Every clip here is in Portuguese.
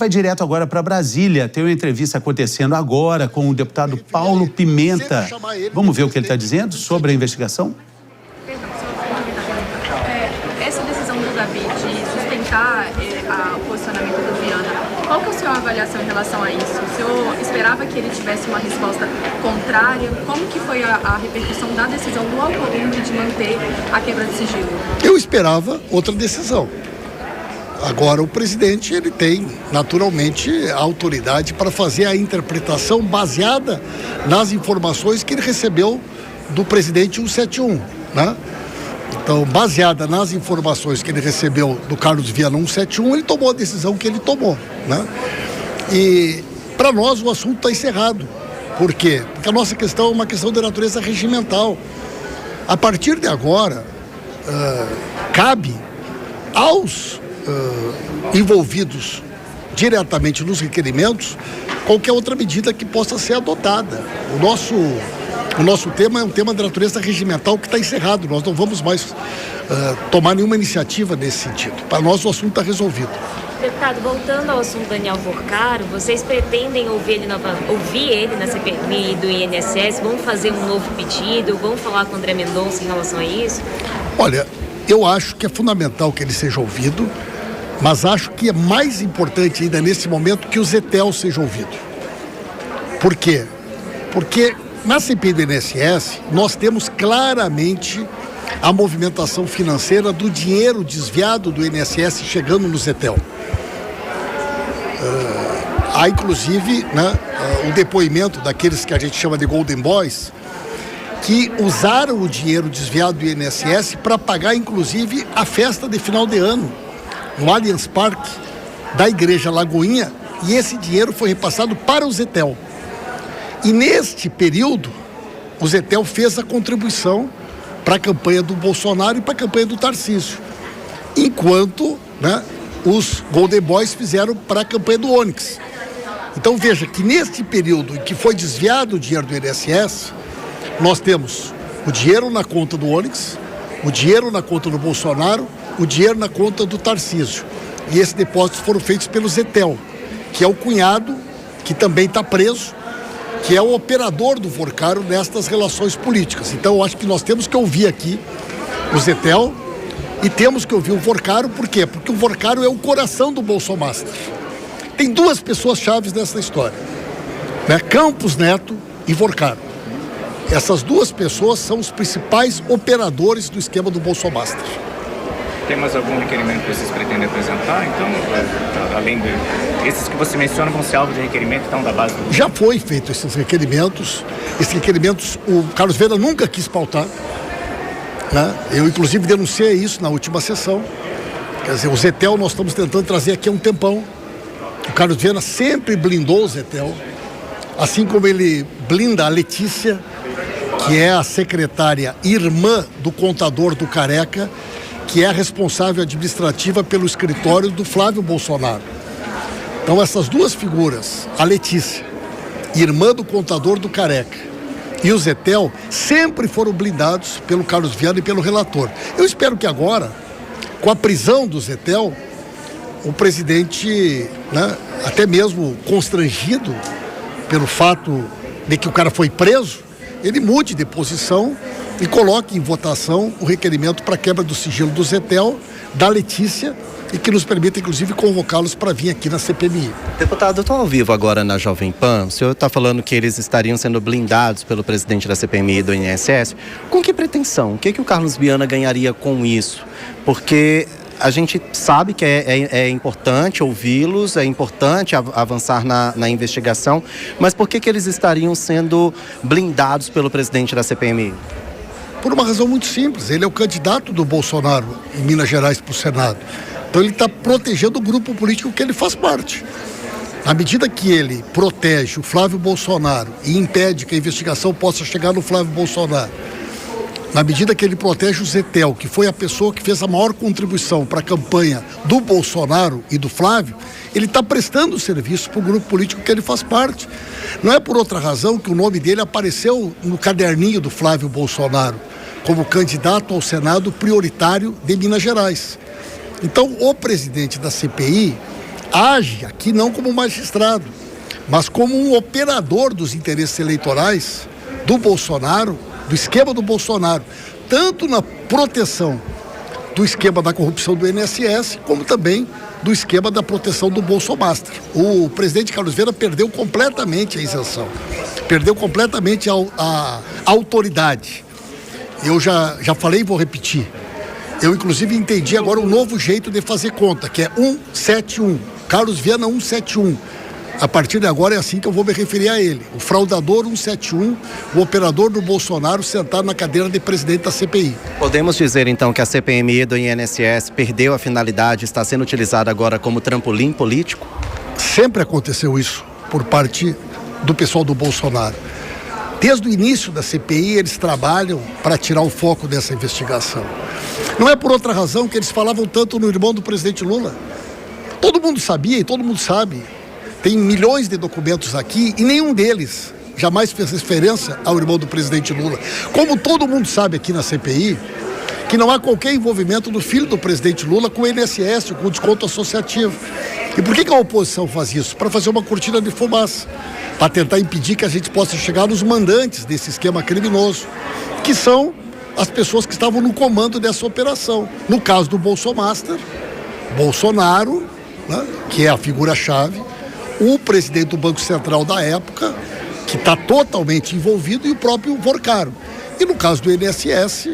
Vai direto agora para Brasília. Tem uma entrevista acontecendo agora com o deputado Paulo Pimenta. Vamos ver o que ele está dizendo sobre a investigação? Essa decisão do Davi de sustentar o posicionamento do Viana, qual que é a sua avaliação em relação a isso? O senhor esperava que ele tivesse uma resposta contrária? Como que foi a repercussão da decisão do Alcolumbre de manter a quebra de sigilo? Eu esperava outra decisão. Agora, o presidente, ele tem, naturalmente, a autoridade para fazer a interpretação baseada nas informações que ele recebeu do presidente 171, né? Então, baseada nas informações que ele recebeu do Carlos Viana 171, ele tomou a decisão que ele tomou, né? E, para nós, o assunto está encerrado. Por quê? Porque a nossa questão é uma questão de natureza regimental. A partir de agora, cabe aos envolvidos diretamente nos requerimentos qualquer outra medida que possa ser adotada. O nosso tema é um tema de natureza regimental que está encerrado. Nós não vamos mais tomar nenhuma iniciativa nesse sentido. Para nós o assunto está resolvido. Deputado, voltando ao assunto Daniel Porcaro, vocês pretendem ouvir ele na CPMI do INSS? Vão fazer um novo pedido? Vão falar com o André Mendonça em relação a isso? Olha, eu acho que é fundamental que ele seja ouvido, mas acho que é mais importante ainda nesse momento que o Zetel seja ouvido. Por quê? Porque na CPI do INSS nós temos claramente a movimentação financeira do dinheiro desviado do INSS chegando no Zetel. Há inclusive, né, o depoimento daqueles que a gente chama de Golden Boys, que usaram o dinheiro desviado do INSS para pagar, inclusive, a festa de final de ano no Allianz Parque da Igreja Lagoinha, e esse dinheiro foi repassado para o Zetel. E neste período, o Zetel fez a contribuição para a campanha do Bolsonaro e para a campanha do Tarcísio, enquanto, né, os Golden Boys fizeram para a campanha do Onyx. Então veja que neste período em que foi desviado o dinheiro do INSS, nós temos o dinheiro na conta do Onyx, o dinheiro na conta do Bolsonaro, o dinheiro na conta do Tarcísio. E esses depósitos foram feitos pelo Zetel, que é o cunhado, que também está preso, que é o operador do Porcaro nestas relações políticas. Então eu acho que nós temos que ouvir aqui o Zetel e temos que ouvir o Porcaro. Por quê? Porque o Porcaro é o coração do Bolsonaro. Tem duas pessoas chaves nessa história, né? Campos Neto e Porcaro. Essas duas pessoas são os principais operadores do esquema do Bolsonaro. Tem mais algum requerimento que vocês pretendem apresentar? Então, além desses que você menciona, vão ser alvo de requerimento, então, da base do... Já foi feito esses requerimentos. Esses requerimentos o Carlos Viana nunca quis pautar, né? Eu, inclusive, denunciei isso na última sessão. Quer dizer, o Zetel nós estamos tentando trazer aqui há um tempão. O Carlos Viana sempre blindou o Zetel, assim como ele blinda a Letícia, que é a secretária irmã do contador do Careca, que é a responsável administrativa pelo escritório do Flávio Bolsonaro. Então essas duas figuras, a Letícia, irmã do contador do Careca, e o Zetel, sempre foram blindados pelo Carlos Viana e pelo relator. Eu espero que agora, com a prisão do Zetel, o presidente, né, até mesmo constrangido pelo fato de que o cara foi preso, ele mude de posição e coloque em votação o requerimento para quebra do sigilo do Zetel, da Letícia, e que nos permita, inclusive, convocá-los para vir aqui na CPMI. Deputado, eu estou ao vivo agora na Jovem Pan. O senhor está falando que eles estariam sendo blindados pelo presidente da CPMI e do INSS. Com que pretensão? O que o Carlos Viana ganharia com isso? Porque a gente sabe que é importante ouvi-los, é importante avançar na investigação, mas por que eles estariam sendo blindados pelo presidente da CPMI? Por uma razão muito simples. Ele é o candidato do Bolsonaro em Minas Gerais para o Senado. Então ele está protegendo o grupo político que ele faz parte. À medida que ele protege o Flávio Bolsonaro e impede que a investigação possa chegar no Flávio Bolsonaro, na medida que ele protege o Zetel, que foi a pessoa que fez a maior contribuição para a campanha do Bolsonaro e do Flávio, ele está prestando serviço para o grupo político que ele faz parte. Não é por outra razão que o nome dele apareceu no caderninho do Flávio Bolsonaro como candidato ao Senado prioritário de Minas Gerais. Então, o presidente da CPI age aqui não como magistrado, mas como um operador dos interesses eleitorais do Bolsonaro, do esquema do Bolsonaro, tanto na proteção do esquema da corrupção do INSS, como também do esquema da proteção do Bolsomaster. O presidente Carlos Viana perdeu completamente a isenção, perdeu completamente a autoridade. Eu já falei e vou repetir. Eu, inclusive, entendi agora um novo jeito de fazer conta, que é 171. Carlos Viana 171. A partir de agora é assim que eu vou me referir a ele. O fraudador 171, o operador do Bolsonaro sentado na cadeira de presidente da CPI. Podemos dizer, então, que a CPMI do INSS perdeu a finalidade e está sendo utilizada agora como trampolim político? Sempre aconteceu isso por parte do pessoal do Bolsonaro. Desde o início da CPI, eles trabalham para tirar o foco dessa investigação. Não é por outra razão que eles falavam tanto no irmão do presidente Lula. Todo mundo sabia e todo mundo sabe. Tem milhões de documentos aqui e nenhum deles jamais fez referência ao irmão do presidente Lula. Como todo mundo sabe aqui na CPI, que não há qualquer envolvimento do filho do presidente Lula com o INSS, com o desconto associativo. E por que a oposição faz isso? Para fazer uma cortina de fumaça, para tentar impedir que a gente possa chegar nos mandantes desse esquema criminoso, que são as pessoas que estavam no comando dessa operação. No caso do Bolsomaster, Bolsonaro, né, que é a figura-chave, o presidente do Banco Central da época, que está totalmente envolvido, e o próprio Vorcaro. E no caso do INSS,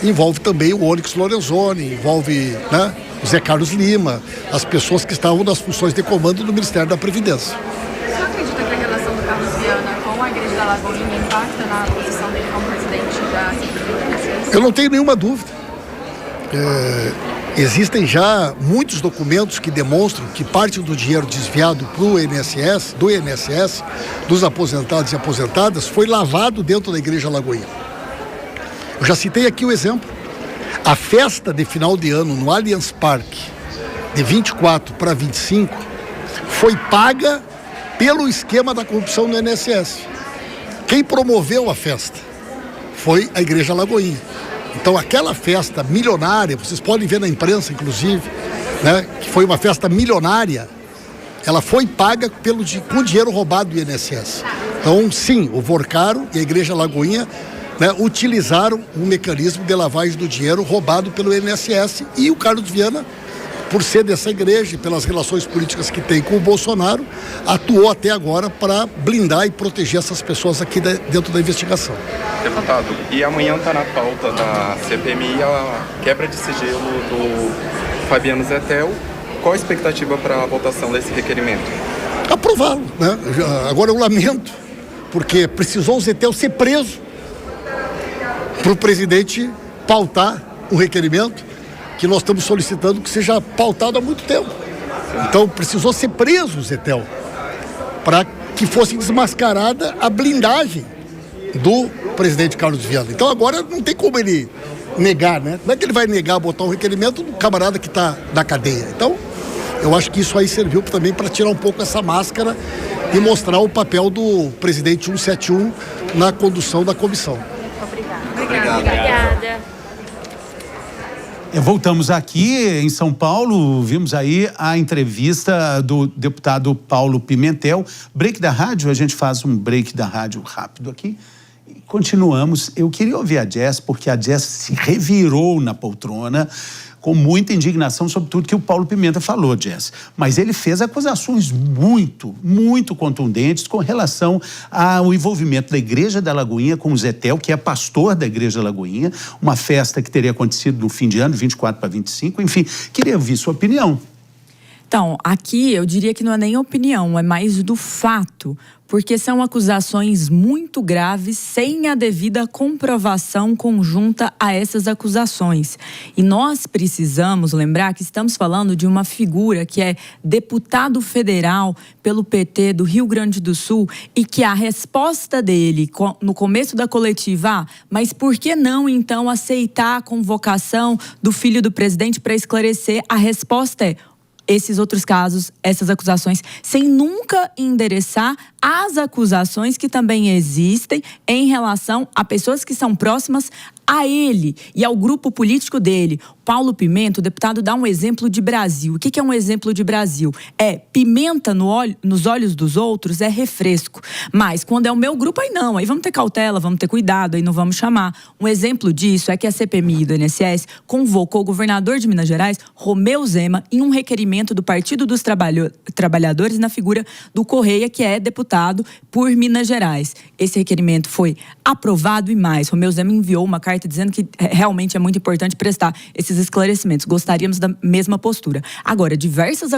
envolve também o Onyx Lorenzoni, envolve, né, o Zé Carlos Lima, as pessoas que estavam nas funções de comando do Ministério da Previdência. O senhor acredita que a relação do Carlos Viana com a Igreja da Lagoinha impacta na posição dele como presidente da CPI do INSS? Eu não tenho nenhuma dúvida. Existem já muitos documentos que demonstram que parte do dinheiro desviado do INSS, dos aposentados e aposentadas, foi lavado dentro da Igreja Lagoinha. Eu já citei aqui o exemplo. A festa de final de ano no Allianz Parque, de 24 para 25, foi paga pelo esquema da corrupção no INSS. Quem promoveu a festa foi a Igreja Lagoinha. Então, aquela festa milionária, vocês podem ver na imprensa, inclusive, né, que foi uma festa milionária, ela foi paga com dinheiro roubado do INSS. Então, sim, o Vorcaro e a Igreja Lagoinha, né, utilizaram um mecanismo de lavagem do dinheiro roubado pelo INSS, e o Carlos Viana, por ser dessa igreja e pelas relações políticas que tem com o Bolsonaro, atuou até agora para blindar e proteger essas pessoas aqui dentro da investigação. Deputado, e amanhã está na pauta da CPMI a quebra de sigilo do Fabiano Zettel. Qual a expectativa para a votação desse requerimento? Aprová-lo, né? Agora eu lamento, porque precisou o Zettel ser preso para o presidente pautar o requerimento que nós estamos solicitando que seja pautado há muito tempo. Então precisou ser preso o Zettel para que fosse desmascarada a blindagem do presidente Carlos Viana. Então agora não tem como ele negar, né? Não é que ele vai negar botar um requerimento do camarada que está na cadeia. Então eu acho que isso aí serviu também para tirar um pouco essa máscara e mostrar o papel do presidente 171 na condução da comissão. Obrigada. Voltamos aqui em São Paulo, vimos aí a entrevista do deputado Paulo Pimentel. Break da rádio, a gente faz um break da rádio rápido aqui. E continuamos. Eu queria ouvir a Jess, porque a Jess se revirou na poltrona com muita indignação sobre tudo que o Paulo Pimenta falou, Jess. Mas ele fez acusações muito, muito contundentes com relação ao envolvimento da Igreja da Lagoinha com o Zettel, que é pastor da Igreja da Lagoinha, uma festa que teria acontecido no fim de ano, 24 para 25, enfim. Queria ouvir sua opinião. Então, aqui eu diria que não é nem opinião, é mais do fato, porque são acusações muito graves sem a devida comprovação conjunta a essas acusações. E nós precisamos lembrar que estamos falando de uma figura que é deputado federal pelo PT do Rio Grande do Sul e que a resposta dele no começo da coletiva, mas por que não então aceitar a convocação do filho do presidente para esclarecer? A resposta é: esses outros casos, essas acusações, sem nunca endereçar as acusações que também existem em relação a pessoas que são próximas a ele e ao grupo político dele, Paulo Pimenta, o deputado dá um exemplo de Brasil. O que é um exemplo de Brasil? É pimenta nos olhos dos outros, é refresco. Mas quando é o meu grupo, aí não. Aí vamos ter cautela, vamos ter cuidado, aí não vamos chamar. Um exemplo disso é que a CPMI do INSS convocou o governador de Minas Gerais, Romeu Zema, em um requerimento do Partido dos Trabalhadores na figura do Correia, que é deputado por Minas Gerais. Esse requerimento foi aprovado e mais. Romeu Zema enviou uma carta dizendo que realmente é muito importante prestar esses esclarecimentos. Gostaríamos da mesma postura. Agora, diversas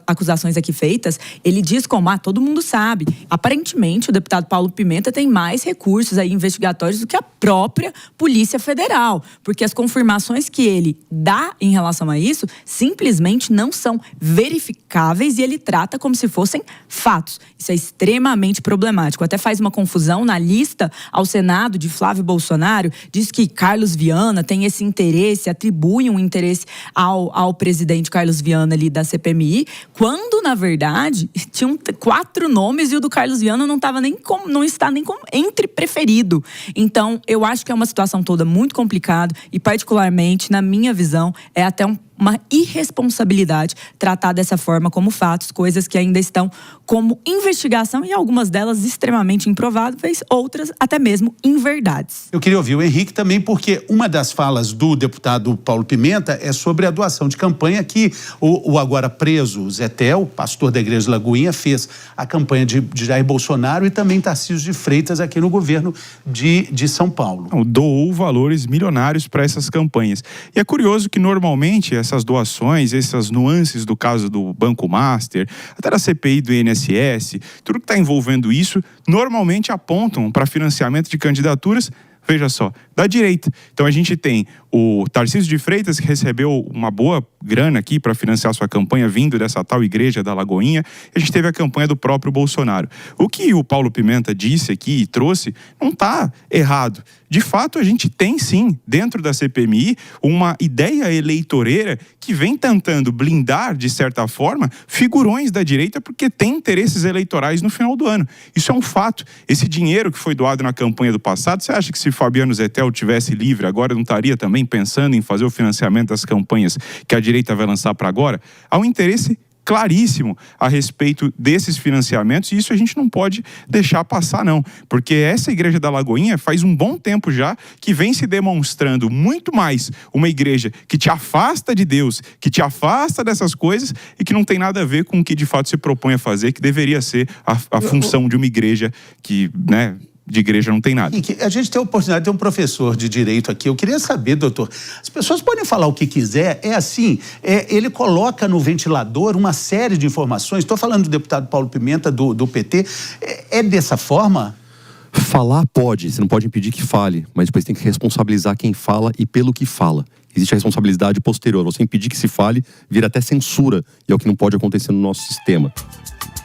acusações aqui feitas, ele diz como, todo mundo sabe. Aparentemente, o deputado Paulo Pimenta tem mais recursos aí investigatórios do que a própria Polícia Federal, porque as confirmações que ele dá em relação a isso simplesmente não são verificáveis e ele trata como se fossem fatos. Isso é extremamente problemático. Até faz uma confusão na lista ao Senado de Flávio Bolsonaro, diz que Carlos Viana tem esse interesse, atribui um interesse ao presidente Carlos Viana ali da CPMI, quando, na verdade, tinham 4 nomes e o do Carlos Viana não está nem como entre preferido. Então, eu acho que é uma situação toda muito complicada e, particularmente, na minha visão, é até uma irresponsabilidade tratar dessa forma como fatos, coisas que ainda estão como investigação e algumas delas extremamente improváveis, outras até mesmo inverdades. Eu queria ouvir o Henrique também, porque uma das falas do deputado Paulo Pimenta é sobre a doação de campanha que o agora preso Zé Tel, pastor da Igreja Lagoinha, fez a campanha de Jair Bolsonaro e também Tarcísio de Freitas aqui no governo de São Paulo. Doou valores milionários para essas campanhas. E é curioso que normalmente essas doações, essas nuances do caso do Banco Master, até da CPI do INSS, tudo que está envolvendo isso, normalmente apontam para financiamento de candidaturas, veja só, da direita. Então a gente tem o Tarcísio de Freitas, que recebeu uma boa grana aqui para financiar sua campanha vindo dessa tal igreja da Lagoinha, e a gente teve a campanha do próprio Bolsonaro. O que o Paulo Pimenta disse aqui e trouxe não está errado. De fato, a gente tem sim, dentro da CPMI, uma ideia eleitoreira que vem tentando blindar, de certa forma, figurões da direita porque tem interesses eleitorais no final do ano. Isso é um fato. Esse dinheiro que foi doado na campanha do passado, você acha que se Fabiano Zettel tivesse livre agora, não estaria também pensando em fazer o financiamento das campanhas que a direita vai lançar para agora? Há um interesse claríssimo a respeito desses financiamentos e isso a gente não pode deixar passar não, porque essa igreja da Lagoinha faz um bom tempo já que vem se demonstrando muito mais uma igreja que te afasta de Deus, que te afasta dessas coisas e que não tem nada a ver com o que de fato se propõe a fazer, que deveria ser a função de uma igreja que, de igreja não tem nada. A gente tem a oportunidade de ter um professor de direito aqui. Eu queria saber, doutor, as pessoas podem falar o que quiser, ele coloca no ventilador uma série de informações. Estou falando do deputado Paulo Pimenta, do PT. É dessa forma? Falar pode, você não pode impedir que fale, mas depois tem que responsabilizar quem fala e pelo que fala. Existe a responsabilidade posterior. Você impedir que se fale, vira até censura, e é o que não pode acontecer no nosso sistema.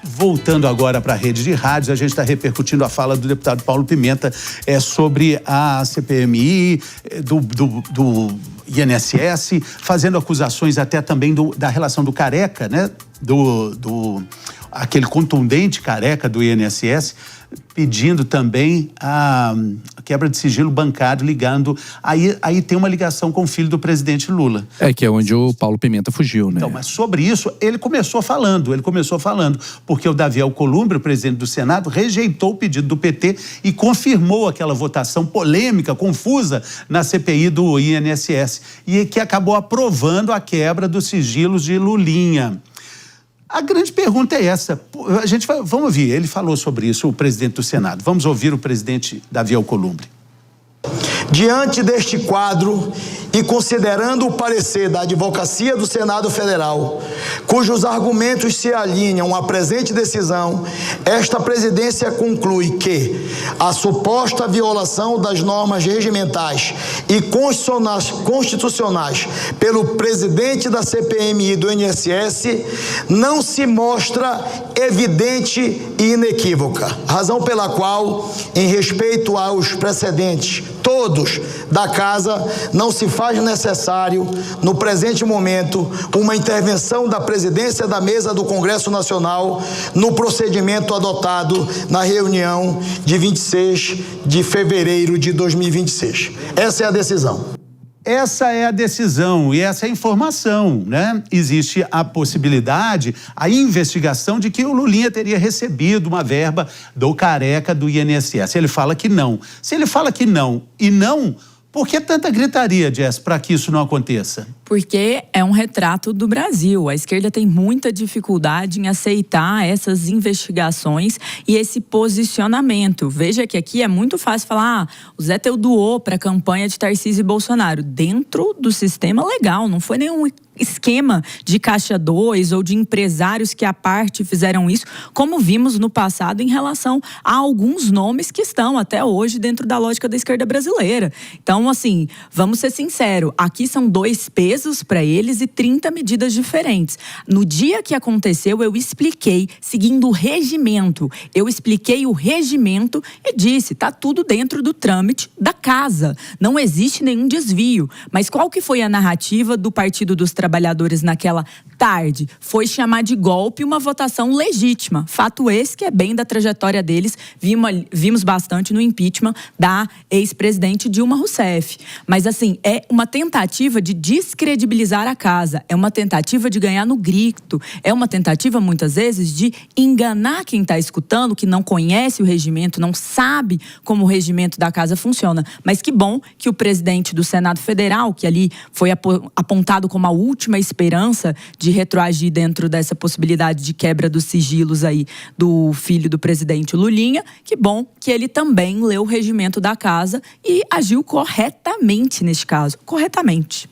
Voltando agora para a rede de rádios, a gente está repercutindo a fala do deputado Paulo Pimenta sobre a CPMI, do INSS, fazendo acusações até também da relação do Careca, né? Aquele contundente Careca do INSS, pedindo também a quebra de sigilo bancário, ligando. Aí tem uma ligação com o filho do presidente Lula. Que é onde o Paulo Pimenta fugiu, né? Então, mas sobre isso, ele começou falando, porque o Davi Alcolumbre, o presidente do Senado, rejeitou o pedido do PT e confirmou aquela votação polêmica, confusa, na CPI do INSS, e que acabou aprovando a quebra dos sigilos de Lulinha. A grande pergunta é essa. Vamos ouvir, ele falou sobre isso, o presidente do Senado. Vamos ouvir o presidente Davi Alcolumbre. Diante deste quadro e considerando o parecer da Advocacia do Senado Federal, cujos argumentos se alinham à presente decisão, esta presidência conclui que a suposta violação das normas regimentais e constitucionais pelo presidente da CPMI do INSS não se mostra evidente e inequívoca, razão pela qual, em respeito aos precedentes todos da casa, não se faz faz necessário, no presente momento, uma intervenção da presidência da mesa do Congresso Nacional no procedimento adotado na reunião de 26 de fevereiro de 2026. Essa é a decisão. Essa é a decisão e essa é a informação, né? Existe a possibilidade, a investigação de que o Lulinha teria recebido uma verba do Careca do INSS. Ele fala que não. Se ele fala que não e não, por que tanta gritaria, Jess, para que isso não aconteça? Porque é um retrato do Brasil. A esquerda tem muita dificuldade em aceitar essas investigações e esse posicionamento. Veja que aqui é muito fácil falar, o Zé Teu doou para a campanha de Tarcísio e Bolsonaro. Dentro do sistema legal, não foi nenhum esquema de Caixa 2 ou de empresários que à parte fizeram isso, como vimos no passado em relação a alguns nomes que estão até hoje dentro da lógica da esquerda brasileira. Então, assim, vamos ser sinceros, aqui são 2 pesos para eles e 30 medidas diferentes. No dia que aconteceu, eu expliquei, seguindo o regimento, eu expliquei o regimento e disse, tá tudo dentro do trâmite da casa, não existe nenhum desvio. Mas qual que foi a narrativa do Partido dos Trabalhadores naquela tarde? Foi chamar de golpe uma votação legítima. Fato esse que é bem da trajetória deles. Vimos bastante no impeachment da ex-presidente Dilma Rousseff. Mas assim, é uma tentativa de descredibilizar a casa. É uma tentativa de ganhar no grito. É uma tentativa, muitas vezes, de enganar quem está escutando, que não conhece o regimento, não sabe como o regimento da casa funciona. Mas que bom que o presidente do Senado Federal, que ali foi apontado como a última esperança de retroagir dentro dessa possibilidade de quebra dos sigilos aí do filho do presidente Lulinha, que bom que ele também leu o regimento da casa e agiu corretamente neste caso, corretamente.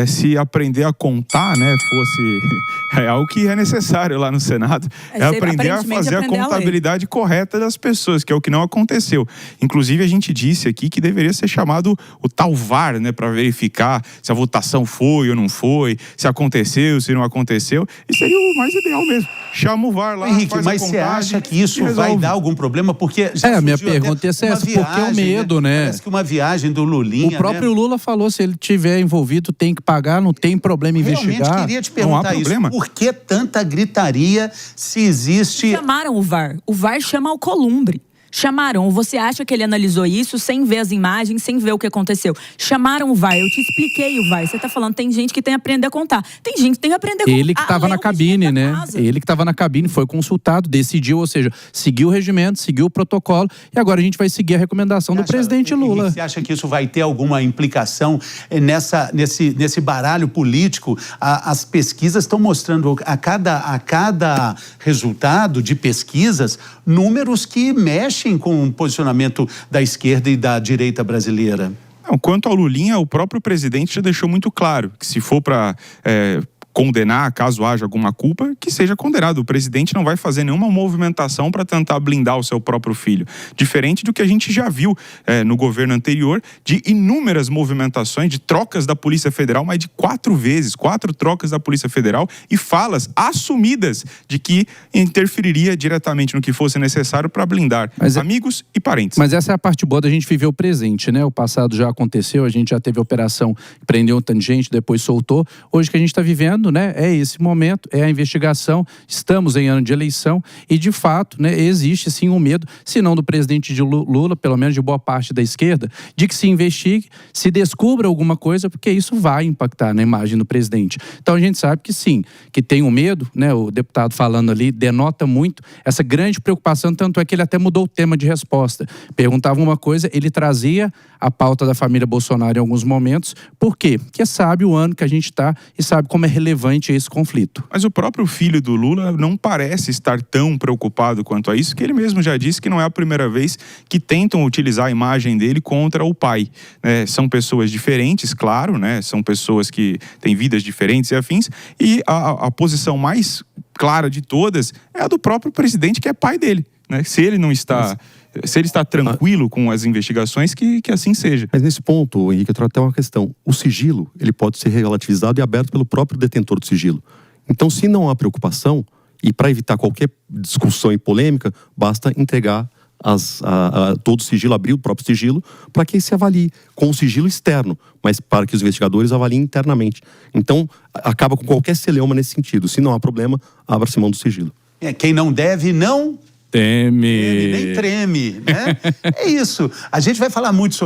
Se aprender a contar, né, fosse algo que é necessário lá no Senado, aprender a fazer a contabilidade correta das pessoas, que é o que não aconteceu. Inclusive, a gente disse aqui que deveria ser chamado o tal VAR, né, para verificar se a votação foi ou não foi, se aconteceu, se não aconteceu, e seria o mais ideal mesmo. Chama o VAR lá, Henrique, mas você acha que isso vai dar algum problema? Porque já a minha pergunta é essa, porque é o medo, né? Parece que uma viagem do Lulinha, o próprio Lula falou, se ele tiver envolvido, tem que pagar, não tem problema investigar. Realmente queria te perguntar isso. Por que tanta gritaria se existe... Chamaram o VAR. O VAR chama o Alcolumbre. Chamaram. Você acha que ele analisou isso sem ver as imagens, sem ver o que aconteceu? Chamaram o VAR. Eu te expliquei o VAR. Você tá falando, tem gente que tem que aprender a contar. Tem gente que tem que aprender a contar. Ele que estava na cabine, né? Ele que estava na cabine, foi consultado, decidiu, ou seja, seguiu o regimento, seguiu o protocolo, e agora a gente vai seguir a recomendação do presidente Lula. Você acha que isso vai ter alguma implicação nesse baralho político? As pesquisas estão mostrando a cada resultado de pesquisas, números que mexem com o posicionamento da esquerda e da direita brasileira. Não, quanto ao Lulinha, o próprio presidente já deixou muito claro que se for para condenar, caso haja alguma culpa, que seja condenado. O presidente não vai fazer nenhuma movimentação para tentar blindar o seu próprio filho. Diferente do que a gente já viu no governo anterior, de inúmeras movimentações, de trocas da Polícia Federal, mais de 4 trocas da Polícia Federal e falas assumidas de que interferiria diretamente no que fosse necessário para blindar amigos e parentes. Mas essa é a parte boa da gente viver o presente, né? O passado já aconteceu, a gente já teve operação, prendeu tanta gente, depois soltou. Hoje que a gente está vivendo, né, é esse momento, é a investigação, estamos em ano de eleição e de fato, né, existe sim um medo, se não do presidente de Lula, pelo menos de boa parte da esquerda, de que se investigue, se descubra alguma coisa, porque isso vai impactar na imagem do presidente. Então a gente sabe que sim, que tem um medo, né, o deputado falando ali denota muito essa grande preocupação, tanto é que ele até mudou o tema de resposta. Perguntava uma coisa, ele trazia a pauta da família Bolsonaro em alguns momentos. Por quê? Porque sabe o ano que a gente está e sabe como é relevante esse conflito. Mas o próprio filho do Lula não parece estar tão preocupado quanto a isso, que ele mesmo já disse que não é a primeira vez que tentam utilizar a imagem dele contra o pai. São pessoas diferentes, claro, né? São pessoas que têm vidas diferentes e afins, e a posição mais clara de todas é a do próprio presidente, que é pai dele, né? Se ele não está... Se ele está tranquilo com as investigações, que assim seja. Mas nesse ponto, Henrique, eu trago até uma questão. O sigilo, ele pode ser relativizado e aberto pelo próprio detentor do sigilo. Então, se não há preocupação, e para evitar qualquer discussão e polêmica, basta entregar todo o sigilo, abrir o próprio sigilo, para que se avalie com o sigilo externo, mas para que os investigadores avaliem internamente. Então, acaba com qualquer celeuma nesse sentido. Se não há problema, abra-se mão do sigilo. Quem não deve, não teme. Nem treme, né? É isso. A gente vai falar muito sobre